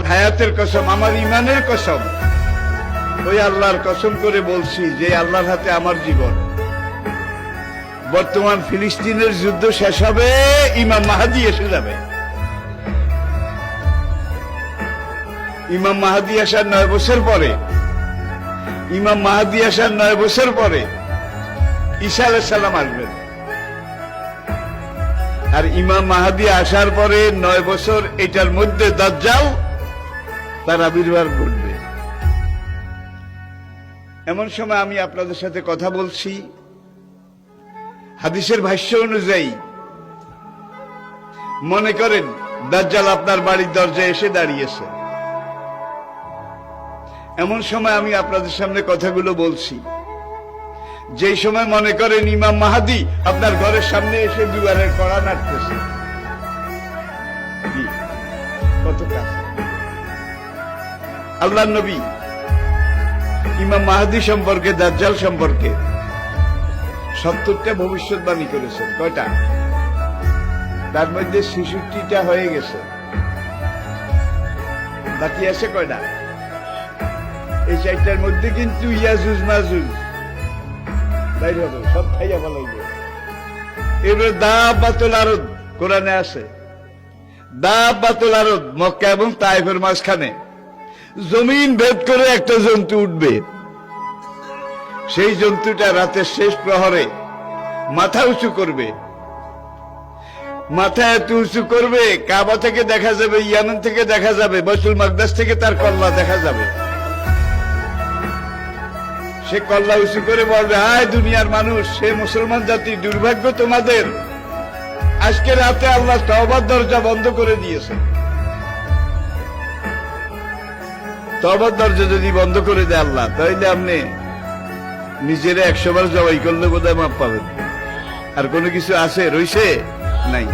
আমার হায়াতের কসম, আমার ইমানের কসম, ওই আল্লাহর কসম করে বলছি যে আল্লাহর হাতে আমার জীবন। বর্তমান ফিলিস্তিনের যুদ্ধ শেষ হবে, ইমাম মাহাদি এসে যাবে। ইমাম মাহাদি আসার 9 বছর পরে, ইমাম মাহাদি আসার 9 বছর পরে ঈসা আলাইহিস সালাম আসবেন। আর ইমাম মাহাদি আসার পরে 9 বছর, এটার মধ্যে দাজ্জাল তার আবির্ভাব ঘটবে। এমন সময় আমি আপনাদের সাথে কথা বলছি, হাদিসের ভাষ্য অনুযায়ী মনে করেন দাজ্জাল আপনার বাড়ির দরজায় এসে দাঁড়িয়েছে। এমন সময় আমি আপনাদের সামনে কথাগুলো বলছি, যেই সময় মনে করেন ইমাম মাহাদি আপনার ঘরের সামনে এসে দুয়ারের কড়া নাড়তেছে। কত কাছে! আল্লাহর নবী ইমাম মাহাদি সম্পর্কে, দাজ্জাল সম্পর্কে 70টা ভবিষ্যৎবাণী করেছেন। কয়টা? তার মধ্যে 66টা হয়ে গেছে, বাকি আছে কয়টা? এই 4টার মধ্যে কিন্তু ইয়াজুজ মাজুজ বাইর হবে, সব খাইয়া ফেলাইবে। এবারে দাব্বাতুল আরদ কোরআনে আছে, দাব্বাতুল আরদ মক্কা এবং তায়েফের মাঝখানে জমিন ভেদ করে একটা জন্তু উঠবে। সেই জন্তুটা রাতের শেষ প্রহরে মাথা উঁচু করবে। মাথা এত উঁচু করবে, কাবা থেকে দেখা যাবে, ইয়ামেন থেকে দেখা যাবে, বাইতুল মাকদাস থেকে তার কল্লা দেখা যাবে। সে কল্লা উঁচু করে বলবে, হায় দুনিয়ার মানুষ, সে মুসলমান জাতি, দুর্ভাগ্য তোমাদের, আজকে রাতে আল্লাহ তওবার দরজা বন্ধ করে দিয়েছে। তওবার দরজা যদি বন্ধ করে দেয় আল্লাহ, তাহলে আপনি নিজেরা 100 বার জবাই করলে বোধহয় মাপ পাবেন। আর কোনো কিছু আছে রইছে? নাই।